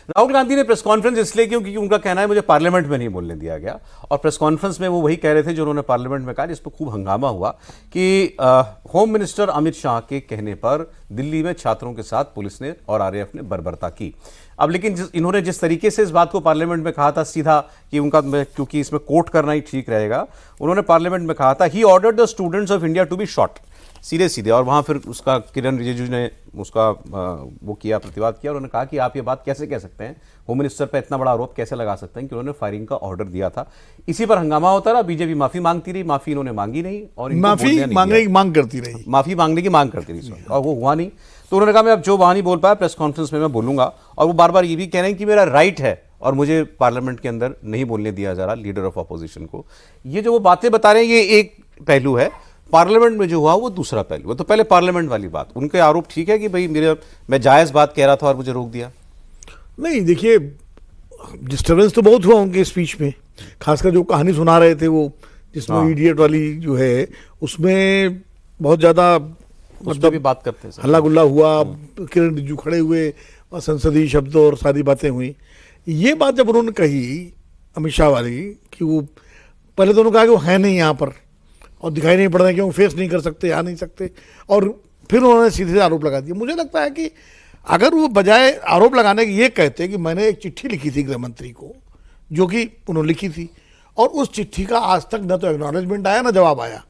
राहुल गांधी ने press conference इसलिए क्योंकि उनका कहना है मुझे पार्लियामेंट में नहीं बोलने दिया गया, और प्रेस कॉन्फ्रेंस में वो वही कह रहे थे जो उन्होंने पार्लियामेंट में कहा, जिस पर खूब हंगामा हुआ कि होम मिनिस्टर अमित शाह के कहने पर दिल्ली में छात्रों के साथ पुलिस ने और आरएएफ ने बर्बरता की। अब लेकिन इन्होंने जिस तरीके से इस बात को पार्लियामेंट में कहा था सीधा कि उनका, क्योंकि इसमें कोट करना ही ठीक रहेगा, उन्होंने पार्लियामेंट में कहा था he ordered the students of India to be shot, सीधे सीधे। और वहाँ फिर उसका किरण रिजिजू ने उसका वो किया, प्रतिवाद किया, उन्होंने कहा कि आप ये बात कैसे कह सकते हैं, होम मिनिस्टर पर इतना बड़ा आरोप कैसे लगा सकते हैं कि उन्होंने फायरिंग का ऑर्डर दिया था। इसी पर हंगामा होता रहा, बीजेपी माफी मांगती रही, माफी इन्होंने मांगी नहीं और माफी मांगने की मांग करती रही, माफी मांगने की मांग करती रही, और वो हुआ नहीं। तो उन्होंने कहा मैं अब जो वहाँ नहीं बोल पाया प्रेस कॉन्फ्रेंस में मैं बोलूंगा, और वो बार बार ये भी कह रहे हैं कि मेरा राइट है और मुझे पार्लियामेंट के अंदर नहीं बोलने दिया जा रहा लीडर ऑफ अपोजिशन को। ये जो वो बातें बता रहे हैं ये एक पहलू है, पार्लियामेंट में जो हुआ वो दूसरा पहलू है। तो पहले पार्लियामेंट वाली बात, उनके आरोप ठीक है कि भाई मैं जायज़ बात कह रहा था और मुझे रोक दिया? नहीं, देखिए डिस्टर्बेंस तो बहुत हुआ उनके स्पीच में, खासकर जो कहानी सुना रहे थे वो, जिसमें इडियट वाली जो है उसमें बहुत ज़्यादा मतलब भी बात करते हैं, हल्ला गुल्ला हुआ, किरण रिजिजू खड़े हुए और संसदीय शब्द और सारी बातें हुई। ये बात जब उन्होंने कही अमित शाह वाली कि वो पहले तो उन्होंने कहा कि वो है नहीं यहाँ पर और दिखाई नहीं पड़ रहा है, क्यों फेस नहीं कर सकते, आ नहीं सकते, और फिर उन्होंने सीधे से आरोप लगा दिया। मुझे लगता है कि अगर वो बजाय आरोप लगाने के ये कहते कि मैंने एक चिट्ठी लिखी थी गृह मंत्री को, जो कि उन्होंने लिखी थी, और उस चिट्ठी का आज तक न तो एक्नॉलेजमेंट आया न जवाब आया,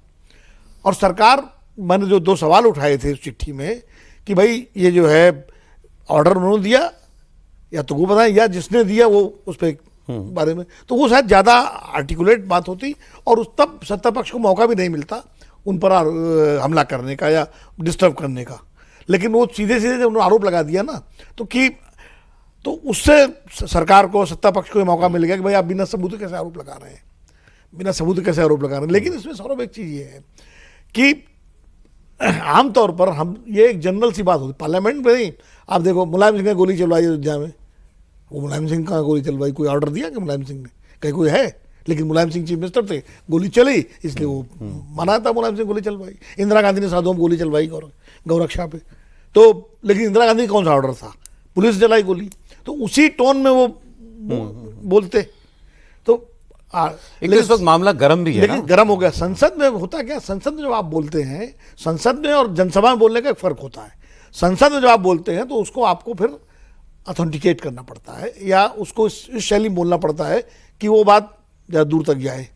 और सरकार, मैंने जो 2 सवाल उठाए थे उस चिट्ठी में कि भाई ये जो है ऑर्डर उन्होंने दिया या तो वो बताएं, या जिसने दिया वो उस पर बारे में, तो वो शायद ज़्यादा आर्टिकुलेट बात होती और उस तब सत्ता पक्ष को मौका भी नहीं मिलता उन पर हमला करने का या डिस्टर्ब करने का। लेकिन वो सीधे सीधे जब उन्होंने आरोप लगा दिया ना, तो उससे सरकार को, सत्ता पक्ष को ये मौका मिल गया कि भाई आप बिना सबूत कैसे आरोप लगा रहे हैं, बिना सबूत कैसे आरोप लगा रहे हैं। लेकिन इसमें सौरभ एक चीज़ ये है कि आमतौर पर हम, ये एक जनरल सी बात होती पार्लियामेंट में नहीं। आप देखो मुलायम सिंह ने गोली चलवाई अयोध्या में, वो मुलायम सिंह कहाँ गोली चलवाई, कोई ऑर्डर दिया कि मुलायम सिंह ने, कहीं कोई है? लेकिन मुलायम सिंह चीफ मिनिस्टर थे, गोली चली इसलिए वो मना था, मुलायम सिंह गोली चलवाई। इंदिरा गांधी ने साधुओं में गोली चलवाई गौरक्षा पे, तो लेकिन इंदिरा गांधी कौन सा ऑर्डर था, पुलिस चलाई गोली, तो उसी टोन में वो बोलते। तो लेकिन इस वक्त मामला गर्म भी है, लेकिन गर्म हो गया। संसद में होता क्या, संसद में जब आप बोलते हैं, संसद में और जनसभा में बोलने का एक फर्क होता है। संसद में जब आप बोलते हैं तो उसको आपको फिर ऑथेंटिकेट करना पड़ता है या उसको इस शैली में बोलना पड़ता है कि वो बात ज़्यादा दूर तक जाए।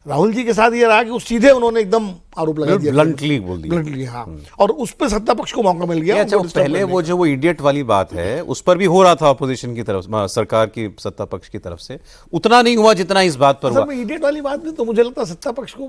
राहुल जी के साथ ये रहा कि वो सीधे उन्होंने एकदम आरोप लगा दिया, ब्लंटली बोल दिया, ब्लंटली, हाँ, और उस पर सत्ता पक्ष को मौका मिल गया। अच्छा, पहले वो जो वो इडियट वाली बात है उस पर भी हो रहा था अपोजिशन की तरफ, सरकार की, सत्ता पक्ष की तरफ से, उतना नहीं हुआ जितना इस बात पर हुआ। इडियट वाली बात नहीं, तो मुझे लगता है सत्ता पक्ष को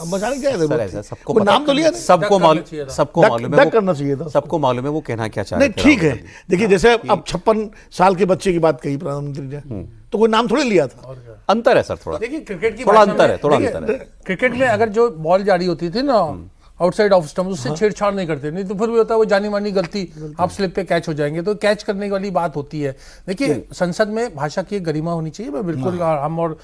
मचाने की क्या जरूरत, सबको नाम तो लिया, सबको मालूम है, करना चाहिए था, सबको मालूम है वो कहना क्या चाह रहे थे। ठीक है, देखिए जैसे अब 56 साल के बच्चे की बात कही प्रधानमंत्री ने, तो कोई नाम थोड़ी लिया था। अंतर है सर, थोड़ा देखिए क्रिकेट की थोड़ा अंतर है, थोड़ा अंतर है। क्रिकेट में अगर जो बॉल जारी होती थी ना आउटसाइड ऑफ स्टंप, उससे छेड़छाड़ नहीं करते, नहीं तो फिर भी होता है वो जानी मानी गलती, आप स्लिप पे कैच हो जाएंगे, तो कैच करने वाली बात होती है। देखिए संसद में भाषा की गरिमा होनी चाहिए, मैं बिल्कुल, हम और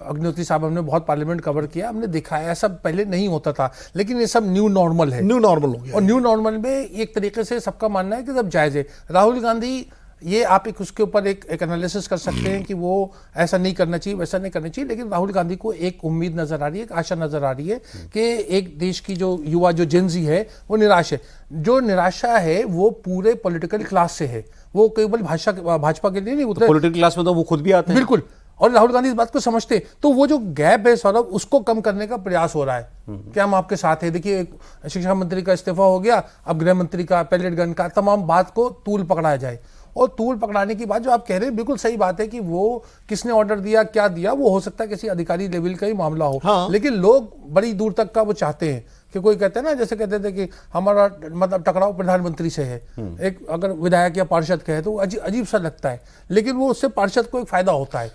अग्निहोत्री साहब हमने बहुत पार्लियामेंट कवर किया, हमने देखा है ऐसा पहले नहीं होता था, लेकिन ये सब न्यू नॉर्मल है, न्यू नॉर्मल हो गया। और न्यू नॉर्मल में एक तरीके से सबका मानना है कि सब जायज़ है। राहुल गांधी, ये आप उसके ऊपर एक एनालिसिस कर सकते हैं कि वो ऐसा नहीं करना चाहिए, वैसा नहीं करना चाहिए, लेकिन राहुल गांधी को एक उम्मीद नजर आ रही है, एक आशा नजर आ रही है कि एक देश की जो युवा, जो जेनजी है, वो निराश है। जो निराशा है वो पूरे पॉलिटिकल क्लास से है, वो केवल भाजपा के लिए नहीं, तो पॉलिटिकल क्लास में तो वो खुद भी आते हैं, बिल्कुल, और राहुल गांधी इस बात को समझते। तो वो जो गैप है सौरभ, उसको कम करने का प्रयास हो रहा है कि हम आपके साथ हैं। देखिए शिक्षा मंत्री का इस्तीफा हो गया, अब गृह मंत्री का, पैलेट गन का, तमाम बात को तूल पकड़ाया जाए। और तूल पकड़ाने की बात जो आप कह रहे हैं बिल्कुल सही बात है कि वो किसने ऑर्डर दिया, क्या दिया, वो हो सकता है किसी अधिकारी लेवल का ही मामला हो, हाँ। लेकिन लोग बड़ी दूर तक का वो चाहते हैं कि कोई कहते हैं ना, जैसे कहते थे कि हमारा मतलब टकराव प्रधानमंत्री से है, एक अगर विधायक या पार्षद कहे तो अजीब सा लगता है, लेकिन वो उससे पार्षद को एक फायदा होता है।